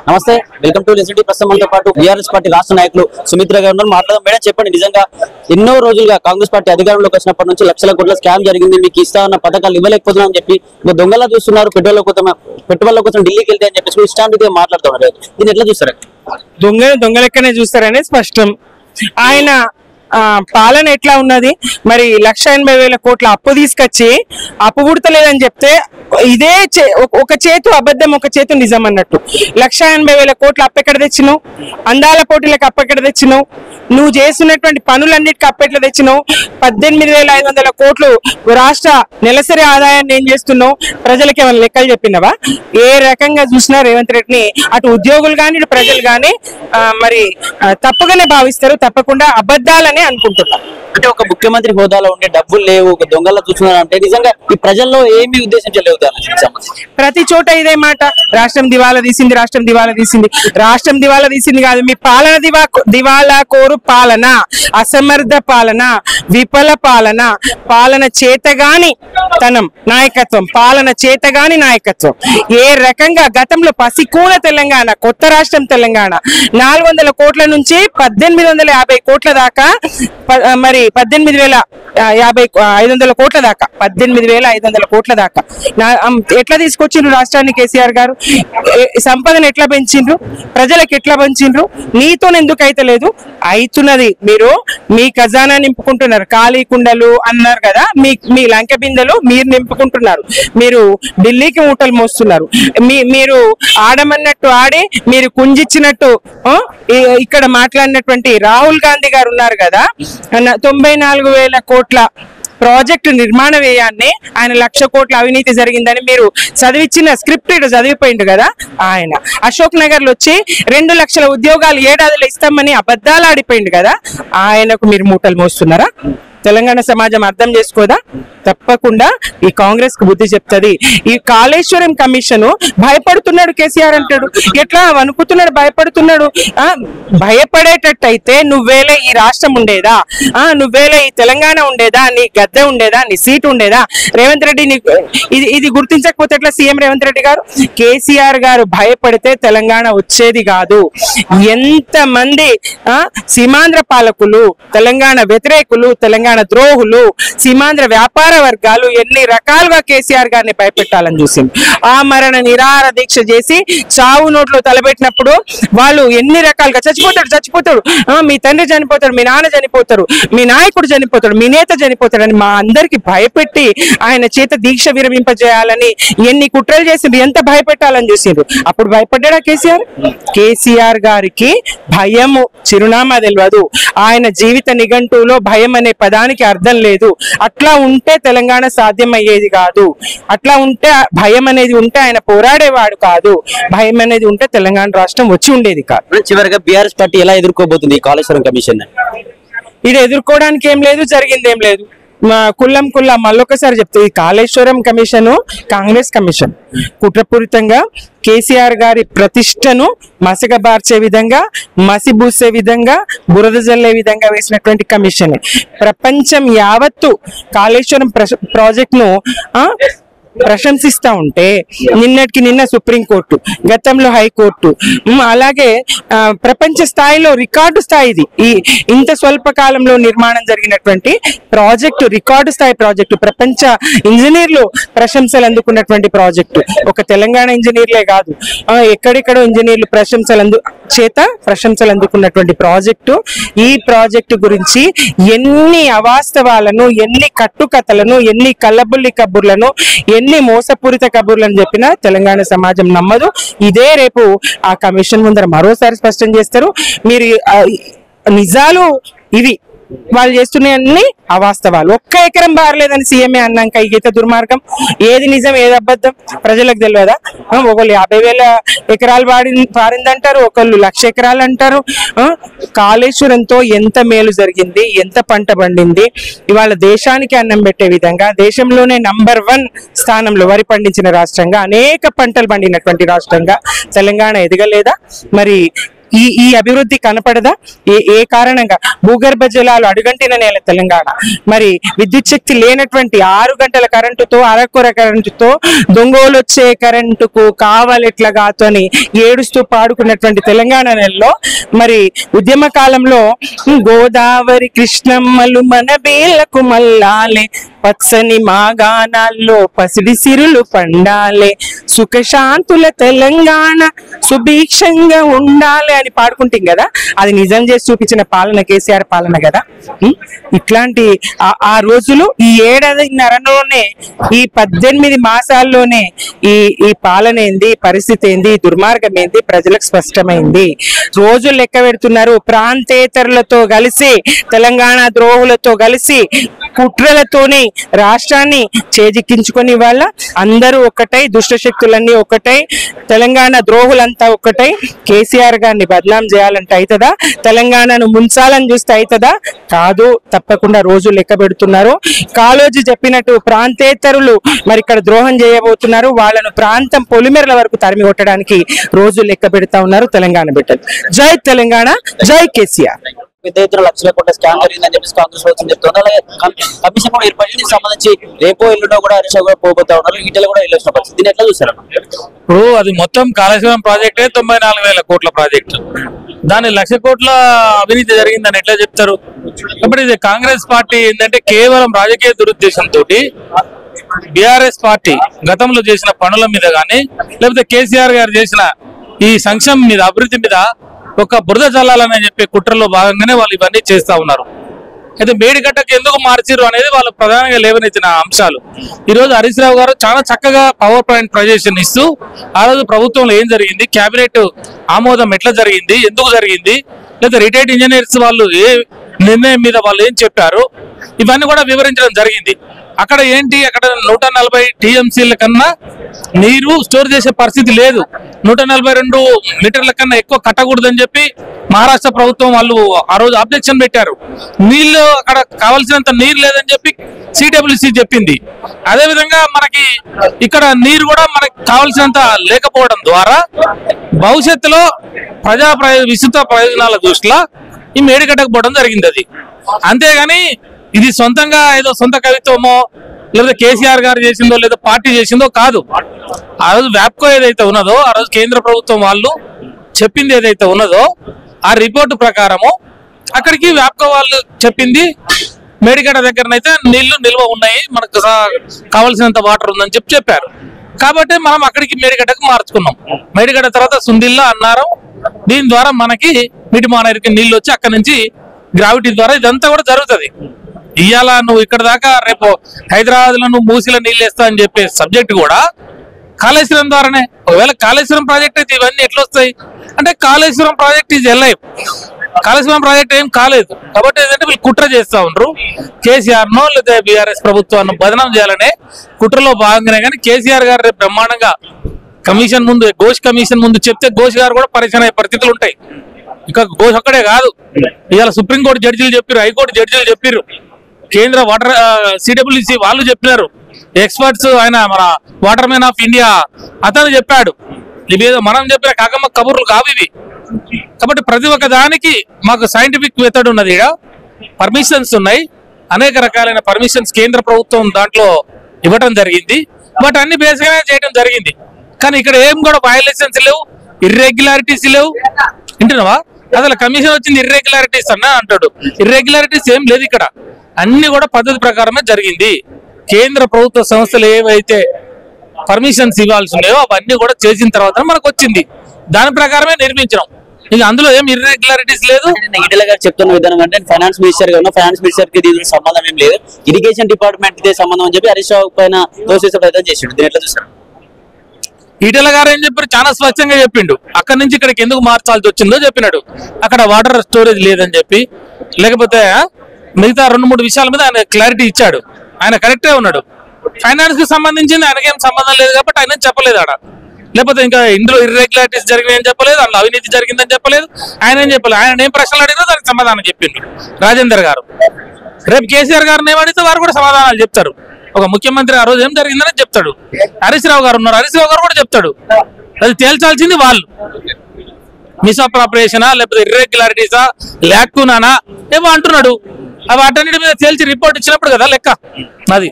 నమస్తే, welcome to SNT. ప్రస్తుతం మనతో పాటు బీఆర్ఎస్ పార్టీ రాష్ట్ర నాయకులు సుమిత్ర గారు ఉన్నారు. మాట్లాడదాం. మేడం, చెప్పండి, నిజంగా ఎన్నో రోజులుగా కాంగ్రెస్ పార్టీ అధికారంలోకి వచ్చినప్పటి నుంచి లక్షల కోట్ల స్కామ్ జరిగింది, మీకు ఇస్తా ఉన్న పథకాలు ఇవ్వలేకపోతున్నాం అని చెప్పి దొంగలా చూస్తున్నారు, పెట్టుబడుల కోసం ఢిల్లీకి వెళ్తే అని చెప్పేసి ఇష్టానికి మాట్లాడుతున్నారు. దీన్ని ఎట్లా చూస్తారు? దొంగలెక్కనే చూస్తారనే స్పష్టం. ఆయన పాలన ఎట్లా ఉన్నది? మరి 1,80,000 కోట్ల అప్పు తీసుకొచ్చి అప్పు పుడతలేదని చెప్తే ఇదే ఒక చేతు అబద్ధం, ఒక చేతు నిజం అన్నట్టు. 1,80,000 కోట్ల అప్పు ఎక్కడ తెచ్చినావు? అందాల పోటీలకు అప్పు ఎక్కడ తెచ్చినావు? నువ్వు చేస్తున్నటువంటి పనులన్నిటికీ అప్పు ఎట్లా తెచ్చినావు? 18,500 కోట్లు రాష్ట్ర నెలసరి ఆదాయాన్ని ఏం చేస్తున్నావు? ప్రజలకి ఏమైనా లెక్కలు చెప్పినవా? ఏ రకంగా చూసినా రేవంత్ రెడ్డిని అటు ఉద్యోగులు కానీ ఇటు ప్రజలు కానీ మరి తప్పుగానే భావిస్తారు, తప్పకుండా అబద్ధాలని అనుకుంటున్నారు. అంటే ఒక ముఖ్యమంత్రి హోదాలో ఉండే డబ్బులు లేవు, ఒక దొంగలా చూస్తున్నారు అంటే నిజంగా ఈ ప్రజల్లో ఏమి ఉద్దేశించలేవు. ప్రతి చోట ఇదే మాట, రాష్ట్రం దివాలా తీసింది, రాష్ట్రం దివాలా తీసింది. రాష్ట్రం దివాలా తీసింది కాదు, మీ పాలన దివాలా కోరు పాలన, అసమర్థ పాలన, విఫల పాలన, పాలన చేతగాని తనం నాయకత్వం, పాలన చేతగాని నాయకత్వం. ఏ రకంగా గతంలో పసికూల తెలంగాణ, కొత్త రాష్ట్రం తెలంగాణ 400 కోట్ల నుంచి 1850 కోట్ల దాకా, మరి 18,500 కోట్ల దాకా, 18,500 కోట్ల దాకా ఎట్లా తీసుకొచ్చిండ్రు రాష్ట్రాన్ని కేసీఆర్ గారు? సంపదను ఎట్లా పెంచిండ్రు? ప్రజలకు ఎట్లా పెంచిండ్రు? నీతో ఎందుకు అయితే లేదు? అవుతున్నది. మీరు మీ ఖజానా నింపుకుంటున్నారు, ఖాళీ కుండలు అన్నారు కదా, మీ లంక బిందెలు మీరు నింపుకుంటున్నారు, మీరు ఢిల్లీకి మూటలు మోస్తున్నారు. మీరు ఆడమన్నట్టు ఆడి మీరు కుంజిచ్చినట్టు ఇక్కడ మాట్లాడినటువంటి రాహుల్ గాంధీ గారు ఉన్నారు కదా, 94,000 కోట్ల ప్రాజెక్టు నిర్మాణ వ్యయాన్ని ఆయన 1,00,000 కోట్ల అవినీతి జరిగిందని మీరు చదివిచ్చిన స్క్రిప్ట్ ఇటు చదివిపోయిండు కదా. ఆయన అశోక్ నగర్ లో వచ్చి 2 లక్షల ఉద్యోగాలు ఏడాదిలో ఇస్తామని అబద్ధాలు ఆడిపోయిండు కదా. ఆయనకు మీరు మూటలు మోస్తున్నారా? తెలంగాణ సమాజం అర్థం చేసుకోదా? తప్పకుండా ఈ కాంగ్రెస్ కు బుద్ధి చెప్తుంది. ఈ కాళేశ్వరం కమిషన్ భయపడుతున్నాడు కేసీఆర్ అంటాడు, ఎట్లా వణుకుతున్నాడు, భయపడుతున్నాడు. భయపడేటట్టు అయితే నువ్వేలే ఈ రాష్ట్రం ఉండేదా? నువ్వేలే ఈ తెలంగాణ ఉండేదా? నీ గద్దె ఉండేదా? నీ సీటు ఉండేదా? రేవంత్ రెడ్డి ఇది గుర్తించకపోతే ఎట్లా? సీఎం రేవంత్ రెడ్డి గారు, కేసీఆర్ గారు భయపడితే తెలంగాణ వచ్చేది కాదు. ఎంతమంది సీమాంధ్ర పాలకులు, తెలంగాణ వ్యతిరేకులు, తెలంగాణ ద్రోహులు, సీమాంధ్ర వ్యాపార వర్గాలు ఎన్ని రకాలుగా కేసీఆర్ గారిని భయపెట్టాలని చూసింది. ఆ మరణ నిరాహార దీక్ష చేసి చావు నోట్లో తలబెట్టినప్పుడు వాళ్ళు ఎన్ని రకాలుగా చచ్చిపోతాడు, మీ తండ్రి చనిపోతాడు, మీ నాన్న చనిపోతారు, మీ నాయకుడు చనిపోతాడు, మీ నేత చనిపోతాడు అని మా అందరికి భయపెట్టి ఆయన చేత దీక్ష విరమింపజేయాలని ఎన్ని కుట్రలు చేసిండ్రు, ఎంత భయపెట్టాలని చూసిండ్రు. అప్పుడు భయపడ్డా కేసీఆర్? కేసీఆర్ గారికి భయము చిరునామా తెలియదు. ఆయన జీవిత నిఘంటువులో భయం అనే పదానికి అర్థం లేదు. అట్లా ఉంటే తెలంగాణ సాధ్యం అయ్యేది కాదు. అట్లా ఉంటే భయం అనేది ఉంటే ఆయన పోరాడేవాడు కాదు. భయం అనేది ఉంటే తెలంగాణ రాష్ట్రం వచ్చి ఉండేది కాదు. చివరిగా బీఆర్ఎస్ పార్టీ ఎలా ఎదుర్కోబోతుంది ఈ కాళేశ్వరం కమిషన్? ఇది ఎదుర్కోవడానికి ఏం లేదు, జరిగింది ఏం లేదు. కుల్లా మళ్ళొకసారి చెప్తే, ఈ కాళేశ్వరం కమిషన్ కాంగ్రెస్ కమిషన్ కుట్రపూరితంగా కేసీఆర్ గారి ప్రతిష్టను మసకబార్చే విధంగా, మసిబూసే విధంగా, బురద జల్లే విధంగా వేసినటువంటి కమిషన్. ప్రపంచం యావత్తు కాళేశ్వరం ప్రాజెక్ట్ ను ప్రశంసిస్తా ఉంటే నిన్నటికి నిన్న సుప్రీంకోర్టు, గతంలో హైకోర్టు, అలాగే ప్రపంచ స్థాయిలో రికార్డు స్థాయిది ఇంత స్వల్ప కాలంలో నిర్మాణం జరిగినటువంటి ప్రాజెక్టు, రికార్డు స్థాయి ప్రాజెక్టు, ప్రపంచ ఇంజనీర్లు ప్రశంసలు అందుకున్నటువంటి ప్రాజెక్టు. ఒక తెలంగాణ ఇంజనీర్లే కాదు, ఎక్కడెక్కడో ఇంజనీర్లు ప్రశంసలు అందుకున్నటువంటి ప్రాజెక్టు. ఈ ప్రాజెక్టు గురించి ఎన్ని అవాస్తవాలను, ఎన్ని కట్టుకథలను, ఎన్ని కల్లబుల్లి కబుర్లను, ఎన్ని మోసపూరిత కబుర్లను చెప్పినా తెలంగాణ సమాజం నమ్మదు. ఇదే రేపు ఆ కమిషన్ ముందర మరోసారి స్పష్టం చేస్తారు. మీరు నిజాలు ఇవి, వాళ్ళు చేస్తున్నాయన్ని అవాస్తవాలు. 1 ఎకరం బారలేదని సీఎంఏ అన్నాక ఈత దుర్మార్గం. ఏది నిజం, ఏది అబద్ధం ప్రజలకు తెలియదా? ఒకళ్ళు 50,000 ఎకరాలు పారిందంటారు, ఒకళ్ళు 1,00,000 ఎకరాలు అంటారు. కాళేశ్వరంతో ఎంత మేలు జరిగింది, ఎంత పంట పండింది. ఇవాళ దేశానికి అన్నం పెట్టే విధంగా, దేశంలోనే నంబర్ 1 స్థానంలో వరి పండించిన రాష్ట్రంగా, అనేక పంటలు పండినటువంటి రాష్ట్రంగా తెలంగాణ ఎదగలేదా? మరి ఈ అభివృద్ధి కనపడదా? ఏ కారణంగా? భూగర్భ జలాలు అడుగంటిన నేల తెలంగాణ. మరి విద్యుత్ శక్తి లేనటువంటి 6 గంటల కరెంటుతో, అరకొర కరెంటుతో, దొంగోలు వచ్చే కరెంటుకు కావాలెట్లగాతో అని ఏడుస్తూ పాడుకున్నటువంటి తెలంగాణ నెలలో మరి ఉద్యమ కాలంలో గోదావరి కృష్ణమ్మలు మన వేలకు మల్లాలే, పచ్చని మాగాణాల్లో పసిడి సిరులు పండాలే, సుఖశాంతుల తెలంగాణ సుభిక్షంగా ఉండాలి అని పాడుకుంటాం కదా. అది నిజం చేసి చూపించిన పాలన కేసీఆర్ పాలన కదా. ఇట్లాంటి ఆ రోజులు ఈ 7.5 ఈ 18 మాసాల్లోనే ఈ పాలన ఏంది, పరిస్థితి ఏంది, దుర్మార్గం ఏంది ప్రజలకు స్పష్టమైంది. రోజులు లెక్క పెడుతున్నారు. ప్రాంతేతరులతో కలిసి, తెలంగాణ ద్రోహులతో కలిసి, కుట్రలతోని రాష్ట్రాన్ని చేజిక్కించుకొని వాళ్ళ అందరూ ఒకటై, దుష్ట శక్తులన్నీ ఒకటై, తెలంగాణ ద్రోహులంతా ఒకటై కేసీఆర్ గారిని బదనాం చేయాలంటే అవుతుందా? తెలంగాణను ముంచాలని చూస్తే అవుతుందా? కాదు, తప్పకుండా రోజు లెక్క పెడుతున్నారు. కాళోజీ చెప్పినట్టు ప్రాంతేతరులు మరి ఇక్కడ ద్రోహం చేయబోతున్నారు. వాళ్ళను ప్రాంతం పొలిమేరల వరకు తరిమి కొట్టడానికి రోజు లెక్క పెడతా ఉన్నారు తెలంగాణ బిడ్డలు. జై తెలంగాణ, జై కేసీఆర్. పెద్ద ఎత్తున లక్షల కోట్ల స్కామ్ జరిగిందని చెప్పేసి కాంగ్రెస్ ప్రభుత్వం చెప్తుంది. అలాగే కమిషన్ కూడా ఏర్పడింది. సంబంధించి రేపో ఎల్లుండో కూడా హరీష్ రావు కూడా పోతా ఉన్నారు. ఈటెలు కూడా వెళ్ళొచ్చిన పరిస్థితి. దీన్ని ఎట్లా చూసారు? ఇప్పుడు అది మొత్తం కాళేశ్వరం ప్రాజెక్టే 94,000 కోట్ల ప్రాజెక్టు. దాని 1,00,000 కోట్ల అవినీతి జరిగిందని ఎట్లా చెప్తారు? కాబట్టి ఇది కాంగ్రెస్ పార్టీ ఏంటంటే కేవలం రాజకీయ దురుద్దేశంతో బీఆర్ఎస్ పార్టీ గతంలో చేసిన పనుల మీద కానీ, లేకపోతే కేసీఆర్ గారు చేసిన ఈ సంక్షేమం మీద, అభివృద్ధి మీద ఒక బురద చల్లాలని చెప్పే కుట్రలో భాగంగానే వాళ్ళు ఇవన్నీ చేస్తా ఉన్నారు. అయితే మేడిగడ్డకు ఎందుకు మార్చిరు అనేది వాళ్ళు ప్రధానంగా లేవనెత్తిన అంశాలు. ఈ రోజు హరీష్ రావు గారు చాలా చక్కగా పవర్ పాయింట్ ప్రజెషన్ ఇస్తూ ఆ రోజు ప్రభుత్వంలో ఏం జరిగింది, కేబినెట్ ఆమోదం ఎట్లా జరిగింది, ఎందుకు జరిగింది, లేదా రిటైర్డ్ ఇంజనీర్స్ వాళ్ళు ఏ నిర్ణయం మీద వాళ్ళు ఏం చెప్పారు, ఇవన్నీ కూడా వివరించడం జరిగింది. అక్కడ ఏంటి, అక్కడ 140 టీఎంసీల కన్నా నీరు స్టోర్ చేసే పరిస్థితి లేదు. 142 మీటర్ల కన్నా ఎక్కువ కట్టకూడదని చెప్పి మహారాష్ట్ర ప్రభుత్వం వాళ్ళు ఆ రోజు అబ్జెక్షన్ పెట్టారు. నీళ్లు అక్కడ కావాల్సినంత నీరు లేదని చెప్పి సిడబ్ల్యూసి చెప్పింది. అదేవిధంగా మనకి ఇక్కడ నీరు కూడా మనకి కావాల్సినంత లేకపోవడం ద్వారా భవిష్యత్తులో విస్తృత ప్రయోజనాల దృష్టిలో ఈ మేడిగడ్డకు పోవడం జరిగింది. అది అంతేగాని ఇది సొంతంగా ఏదో సొంత కవిత్వమో, లేదా కేసీఆర్ గారు చేసిందో, లేదా పార్టీ చేసిందో కాదు. ఆ రోజు వ్యాప్కో ఏదైతే ఉన్నదో, ఆ రోజు కేంద్ర ప్రభుత్వం వాళ్ళు చెప్పింది ఏదైతే ఉన్నదో ఆ రిపోర్టు ప్రకారము అక్కడికి వ్యాప్కో వాళ్ళు చెప్పింది మేడిగడ్డ దగ్గరనైతే నీళ్లు నిల్వ ఉన్నాయి, మనకు కావాల్సినంత వాటర్ ఉందని చెప్పారు. కాబట్టి మనం అక్కడికి మేడిగడ్డకు మార్చుకున్నాం. మేడిగడ్డ తర్వాత సుందిల్లా అన్నారం, దీని ద్వారా మనకి మిటిమానేరుకి నీళ్ళు వచ్చి అక్కడి నుంచి గ్రావిటీ ద్వారా ఇదంతా కూడా జరుగుతుంది. ఇవాళ నువ్వు ఇక్కడ దాకా రేపు హైదరాబాద్ లో నువ్వు మూసిలో నీళ్ళు వేస్తా అని చెప్పే సబ్జెక్ట్ కూడా కాళేశ్వరం ద్వారానే. ఒకవేళ కాళేశ్వరం ప్రాజెక్ట్ అయితే ఇవన్నీ ఎట్లా వస్తాయి అంటే, Kaleshwaram project is LI, Kaleshwaram project ఏం కాలేదు. కాబట్టి ఏంటంటే వీళ్ళు కుట్ర చేస్తా ఉండరు. కేసీఆర్ నో లేదా బీఆర్ఎస్ ప్రభుత్వాన్ని బదనాం చేయాలనే కుట్రలో భాగంగానే. కానీ కేసీఆర్ గారు రేపు బ్రహ్మాండంగా కమిషన్ ముందు, ఘోష్ కమిషన్ ముందు చెప్తే ఘోష్ గారు కూడా పరిచయం అయ్యే పరిస్థితులు ఉంటాయి. ఇక ఘోష్ ఒక్కడే కాదు, ఇవాళ సుప్రీంకోర్టు జడ్జీలు చెప్పారు, హైకోర్టు జడ్జీలు చెప్పారు, కేంద్ర వాటర్ సిడబ్ల్యూసి వాళ్ళు చెప్పినారు, ఎక్స్పర్ట్స్ ఆయన మన వాటర్ మ్యాన్ ఆఫ్ ఇండియా అతను చెప్పాడు. ఇవేదో మనం చెప్పిన కాకమ్మ కబుర్లు కావు ఇవి. కాబట్టి ప్రతి ఒక్క దానికి మాకు సైంటిఫిక్ మెథడ్ ఉన్నది. ఇక్కడ పర్మిషన్స్ ఉన్నాయి, అనేక రకాలైన పర్మిషన్స్ కేంద్ర ప్రభుత్వం దాంట్లో ఇవ్వడం జరిగింది. బట్ అన్ని బేసిక్గానే చేయడం జరిగింది. కానీ ఇక్కడ ఏం కూడా వయలేషన్స్ లేవు, ఇర్రెగ్యులారిటీస్ లేవు. వింటున్నావా? అసలు కమిషన్ వచ్చింది ఇర్రెగ్యులారిటీస్ అన్న అంటాడు. ఇర్రెగ్యులారిటీస్ ఏం లేదు ఇక్కడ, అన్ని కూడా పద్ధతి ప్రకారమే జరిగింది. కేంద్ర ప్రభుత్వ సంస్థలు ఏవైతే పర్మిషన్స్ ఇవ్వాల్సి ఉన్నాయో అవన్నీ కూడా చేసిన తర్వాత మనకు వచ్చింది, దాని ప్రకారమే నిర్మించడం. ఇక అందులో ఏం ఇర్రెగ్యులారిటీస్ లేదు. ఈటెల గారు చెప్తున్న విధానం అంటే ఫైనాన్స్ మినిస్టర్ గా ఉన్న ఫైనాన్స్ మినిస్టర్ కి దీనికి సంబంధం ఏం లేదు, ఇరిగేషన్ డిపార్ట్మెంట్ కి సంబంధం అని చెప్పి హరీష్ రావు పైన తోసేసే ప్రయత్నం చేసిండు. దీని ఎట్లా చూస్తారు? ఈటెల గారు ఏం చెప్పారు, చాలా స్పష్టంగా చెప్పిండు. అక్కడి నుంచి ఇక్కడికి ఎందుకు మార్చాల్సి వచ్చిందో చెప్పినాడు. అక్కడ వాటర్ స్టోరేజ్ లేదని చెప్పి, లేకపోతే మిగతా 2-3 విషయాల మీద ఆయన క్లారిటీ ఇచ్చాడు. ఆయన కరెక్టే ఉన్నాడు. ఫైనాన్స్ కి సంబంధించింది ఆయనకేం సంబంధం లేదు కాబట్టి ఆయన చెప్పలేదు ఆడ. లేకపోతే ఇంకా ఇందులో ఇర్రెగ్యులారిటీస్ జరిగినాయని చెప్పలేదు, అందులో అవినీతి జరిగిందని చెప్పలేదు, ఆయన ఏం చెప్పలేదు. ఆయన ఏం ప్రశ్నలు అడిగినా దానికి సమాధానం చెప్పిండు రాజేందర్ గారు. రేపు కేసీఆర్ గారిని ఏమడిగితే వారు కూడా సమాధానాలు చెప్తారు. ఒక ముఖ్యమంత్రి ఆ రోజు ఏం జరిగిందని చెప్తాడు. హరీష్ రావు గారు ఉన్నారు, హరీష్ రావు గారు కూడా చెప్తాడు. అది తేల్చాల్సింది వాళ్ళు. మిస్అప్రాప్రియేషనా లేకపోతే ఇర్రెగ్యులారిటీసా ల్యాక్యూనానా ఏమో అంటున్నాడు. అవి అటన్నిటి మీద తేల్చి రిపోర్ట్ ఇచ్చినప్పుడు కదా లెక్క అది.